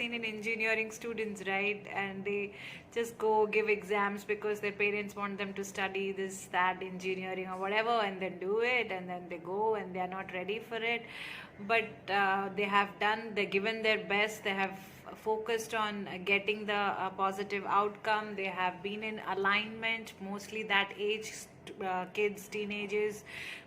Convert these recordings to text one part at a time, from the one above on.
seen in engineering students, right? And they just go give exams because their parents want them to study this, that, engineering or whatever, and then do it, and then they go and they are not ready for it. But they're given their best, they have focused on getting the positive outcome, they have been in alignment, mostly that age. Kids, teenagers,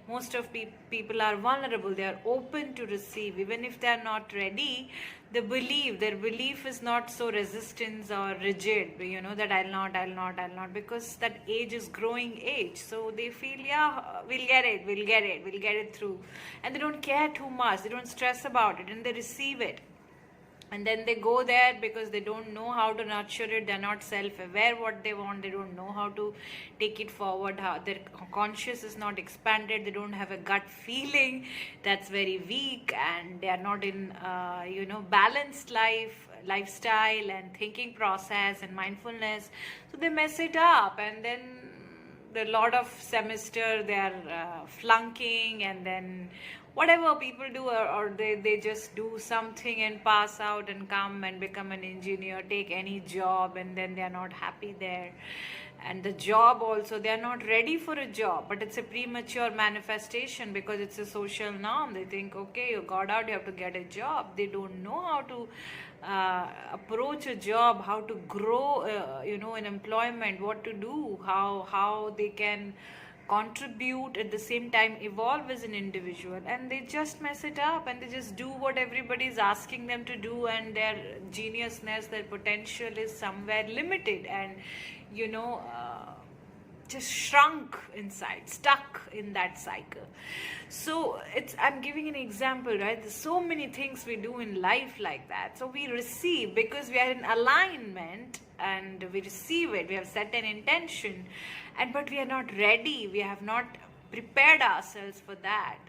most of people are vulnerable, they are open to receive even if they are not ready. Their belief is not so resistance or rigid, that I'll not, because that age is growing age, so they feel, yeah, we'll get it through, and they don't care too much, they don't stress about it, and they receive it. And then they go there because they don't know how to nurture it, they're not self-aware what they want, they don't know how to take it forward, how their conscious is not expanded, they don't have a gut feeling, that's very weak, and they are not in balanced lifestyle and thinking process and mindfulness, so they mess it up. And then the lot of semester they are flunking, and then whatever people do, or they just do something and pass out and come and become an engineer, take any job, and then they are not happy there. And the job also, they are not ready for a job, but it's a premature manifestation because it's a social norm. They think, okay, you got out, you have to get a job. They don't know how to approach a job, how to grow in employment, what to do, how they can contribute, at the same time evolve as an individual, and they just mess it up, and they just do what everybody is asking them to do, and their geniusness, their potential is somewhere limited, and just shrunk inside, stuck in that cycle. So I'm giving an example, right? There's so many things we do in life like that. So we receive because we are in alignment, and we receive it, we have set an intention, but we are not ready, we have not prepared ourselves for that.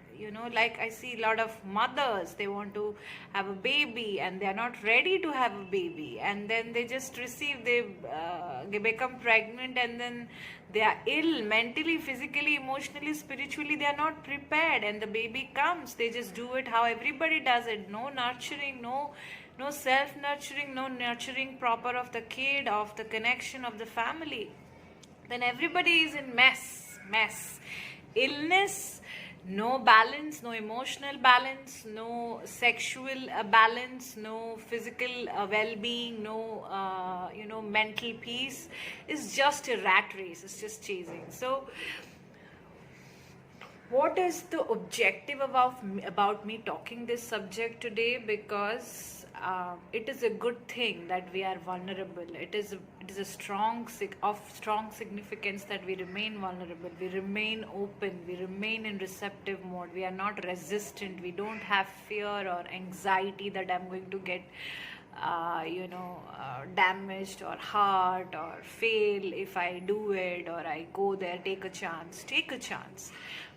Like I see a lot of mothers, they want to have a baby and they are not ready to have a baby, and then they just receive, they become pregnant, and then they are ill mentally, physically, emotionally, spiritually, they are not prepared, and the baby comes, they just do it how everybody does it, no nurturing, no self-nurturing, no nurturing proper of the kid, of the connection of the family. Then everybody is in mess, illness, no balance, no emotional balance, no sexual balance, no physical well-being, no mental peace. It's just a rat race, it's just chasing. So what is the objective about me talking this subject today? Because it is a good thing that we are vulnerable. It is a strong significance that we remain vulnerable, we remain open, we remain in receptive mode, we are not resistant, we don't have fear or anxiety that I'm going to get damaged or hurt or fail if I do it, or I go there, take a chance.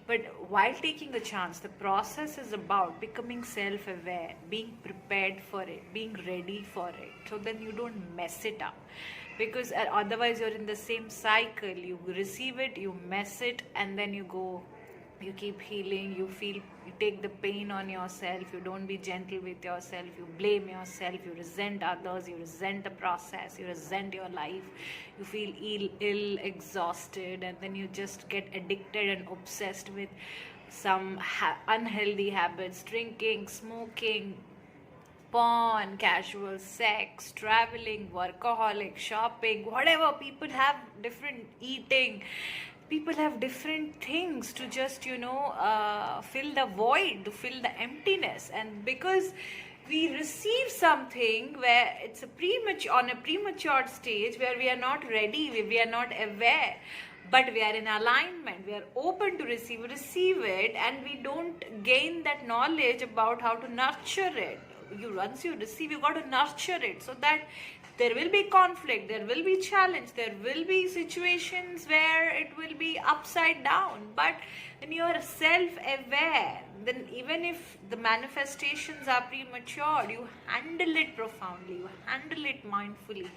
But while taking a chance, the process is about becoming self-aware, being prepared for it, being ready for it, so then you don't mess it up. Because otherwise you're in the same cycle, you receive it, you mess it, and then you go, you keep healing, you take the pain on yourself, you don't be gentle with yourself, you blame yourself, you resent others, you resent the process, you resent your life, you feel ill, exhausted, and then you just get addicted and obsessed with some unhealthy habits, drinking, smoking, porn, casual sex, traveling, workaholic, shopping, whatever. People have different eating, people have different things to just fill the void, to fill the emptiness. And because we receive something where it's on a premature stage, where we are not ready, we are not aware, but we are in alignment, we are open to receive it, and we don't gain that knowledge about how to nurture it. Once you receive, you got to nurture it, so that there will be conflict, there will be challenge, there will be situations where it will be upside down. But when you are self-aware, then even if the manifestations are premature, you handle it profoundly, you handle it mindfully,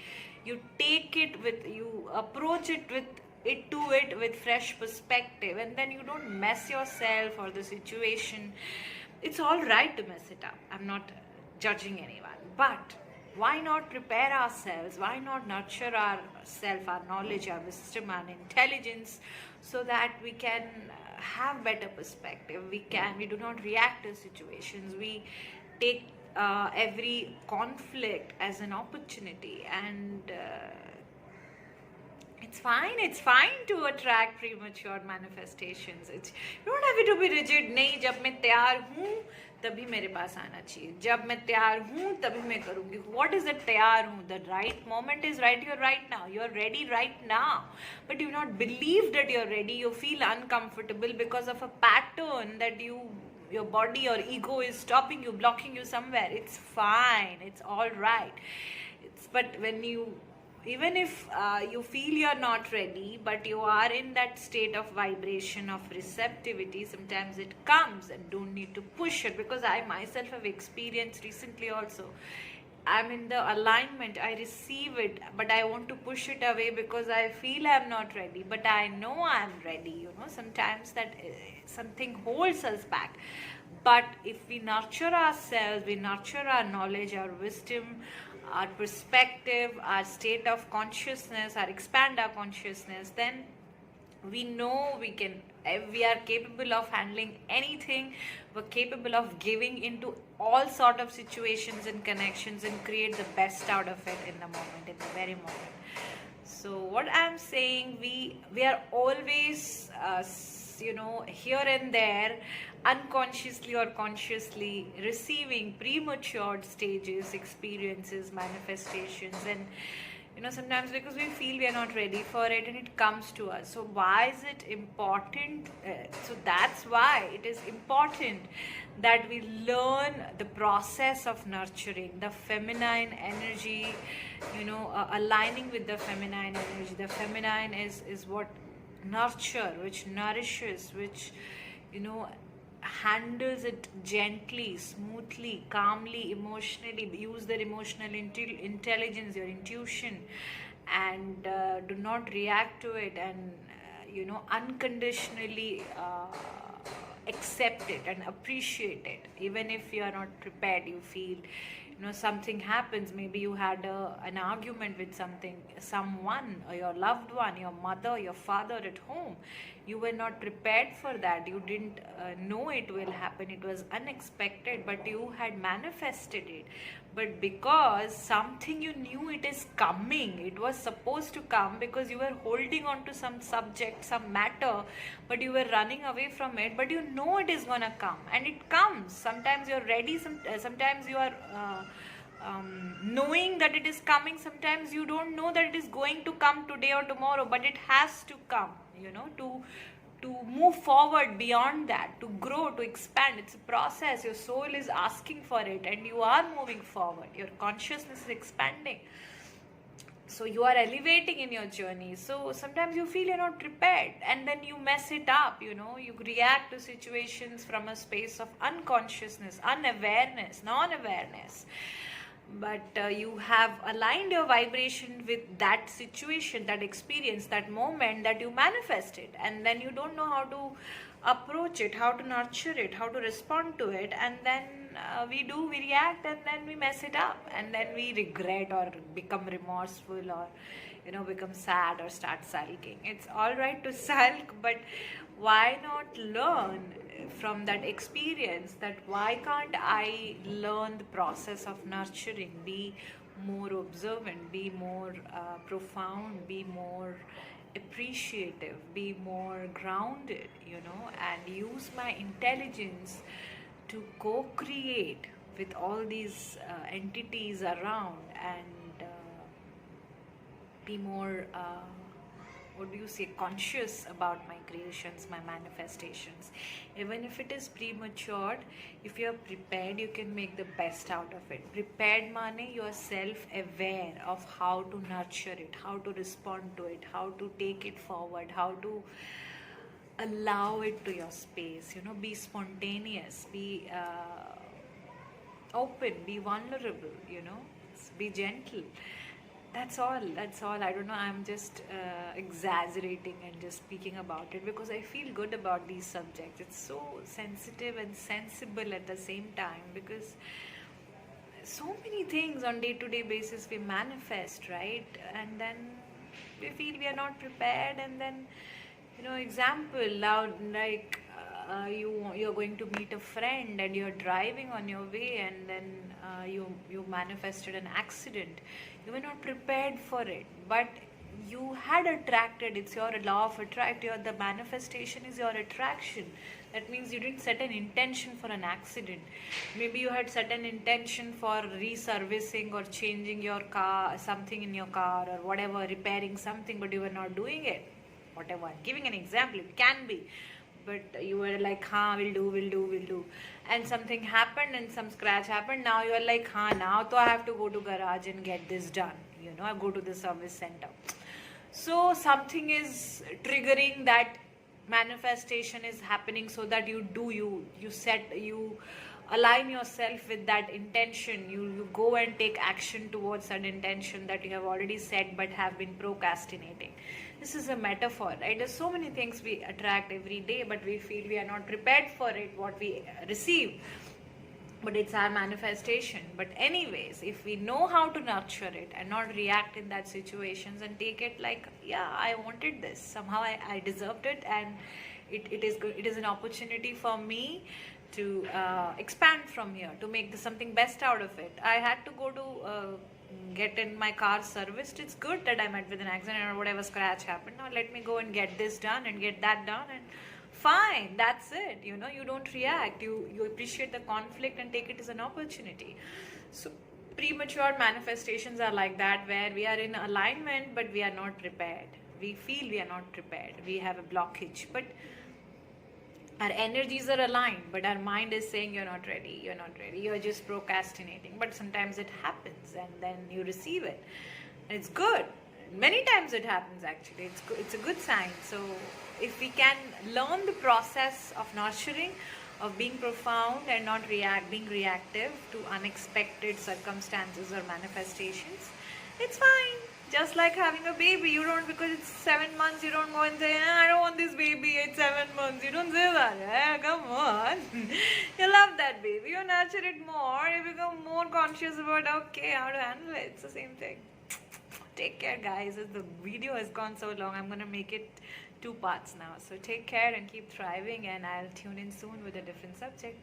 you take it you approach it with fresh perspective, and then you don't mess yourself or the situation. It's all right to mess it up, I'm not judging anyone, but Why not prepare ourselves? Why not nurture ourself, our knowledge, our wisdom, and intelligence, so that we can have better perspective? We do not react to situations. We take every conflict as an opportunity, and it's fine to attract premature manifestations. You don't have to be rigid. नहीं, जब मैं तैयार हूँ तभी मेरे पास आना चाहिए, जब मैं तैयार हूँ तभी मैं करूँगी. What is the तैयार हूँ? The right moment is right. You're right now. You're ready right now. But you not believe that you're ready. You feel uncomfortable because of a pattern that your body or ego is stopping you, blocking you somewhere. It's fine. It's all right. But when you, even if you feel you're not ready, but you are in that state of vibration of receptivity, sometimes it comes, and don't need to push it, because I myself have experienced recently also. I'm in the alignment, I receive it, but I want to push it away because I feel I'm not ready, but I know I'm ready. Sometimes that something holds us back. But if we nurture ourselves, we nurture our knowledge, our wisdom, our perspective, our state of consciousness, our expand our consciousness, then we know we are capable of handling anything. We're capable of giving into all sort of situations and connections and create the best out of it in the moment, in the very moment. So what I'm saying, we are always here and there, unconsciously or consciously, receiving premature stages, experiences, manifestations, and sometimes because we feel we are not ready for it, and it comes to us. So why is it important? So that's why it is important that we learn the process of nurturing the feminine energy, aligning with the feminine energy. The feminine is what nurture, which nourishes, which handles it gently, smoothly, calmly, emotionally. Use their emotional intelligence, your intuition, and do not react to it, and unconditionally accept it and appreciate it. Even if you are not prepared, you feel something happens. Maybe you had an argument with someone, or your loved one, your mother, your father at home. You were not prepared for that. You didn't know it will happen. It was unexpected, but you had manifested it. But because something you knew it is coming, it was supposed to come, because you were holding on to some subject, some matter, but you were running away from it. But you know it is gonna come, and it comes. Sometimes you're ready, sometimes you are knowing that it is coming. Sometimes you don't know that it is going to come today or tomorrow, but it has to come, to move forward beyond that, to grow, to expand. It's a process. Your soul is asking for it, and you are moving forward. Your consciousness is expanding. So you are elevating in your journey. So sometimes you feel you're not prepared, and then you mess it up. You react to situations from a space of unconsciousness, unawareness, non-awareness. But you have aligned your vibration with that situation, that experience, that moment that you manifested, and then you don't know how to approach it, how to nurture it, how to respond to it, and then we react, and then we mess it up, and then we regret or become remorseful, or become sad or start sulking. It's all right to sulk, but why not learn from that experience? That why can't I learn the process of nurturing, be more observant, be more profound, be more appreciative, be more grounded, and use my intelligence to co-create with all these entities around, and be more what do you say, conscious about my creations, my manifestations. Even if it is premature, if you are prepared, you can make the best out of it. Prepared meaning you are self-aware of how to nurture it, how to respond to it, how to take it forward, how to allow it to your space. Be spontaneous, be open, be vulnerable, be gentle. That's all. I don't know, I'm just exaggerating and just speaking about it because I feel good about these subjects. It's so sensitive and sensible at the same time, because so many things on day-to-day basis we manifest, right? And then we feel we are not prepared, and then, example now, like, you're going to meet a friend and you're driving on your way, and then you manifested an accident. You were not prepared for it, but you had attracted. It's your law of attract. The manifestation is your attraction. That means you didn't set an intention for an accident. Maybe you had set an intention for reservicing or changing your car, something in your car, or whatever, repairing something, but you were not doing it. Whatever, I'm giving an example, it can be. But you were like, we'll do. And something happened and some scratch happened. Now you are like, now to I have to go to garage and get this done. I go to the service center. So something is triggering that manifestation is happening, so that you align yourself with that intention. You go and take action towards that intention that you have already set but have been procrastinating. This is a metaphor, right? There's so many things we attract every day, but we feel we are not prepared for it, what we receive. But it's our manifestation. But anyways, if we know how to nurture it and not react in that situations, and take it like, yeah, I wanted this, somehow I deserved it, and it is an opportunity for me to expand from here, to make something best out of it. I had to go to get in my car serviced. It's good that I met with an accident or whatever scratch happened. Now let me go and get this done and get that done, and fine, that's it. You don't react. You appreciate the conflict and take it as an opportunity. So premature manifestations are like that, where we are in alignment but we are not prepared. We feel we are not prepared. We have a blockage, but our energies are aligned, but our mind is saying you're not ready, you're just procrastinating. But sometimes it happens, and then you receive it. It's good. Many times it happens, actually. It's a good sign. So if we can learn the process of nurturing, of being profound and not being reactive to unexpected circumstances or manifestations, it's fine. Just like having a baby, you don't, because it's 7 months, you don't go and say, I don't want this baby, it's 7 months. You don't say that. Come on. You love that baby. You nurture it more. You become more conscious about, okay, how to handle it. It's the same thing. Take care, guys. The video has gone so long, I'm going to make it 2 parts now. So take care and keep thriving, and I'll tune in soon with a different subject.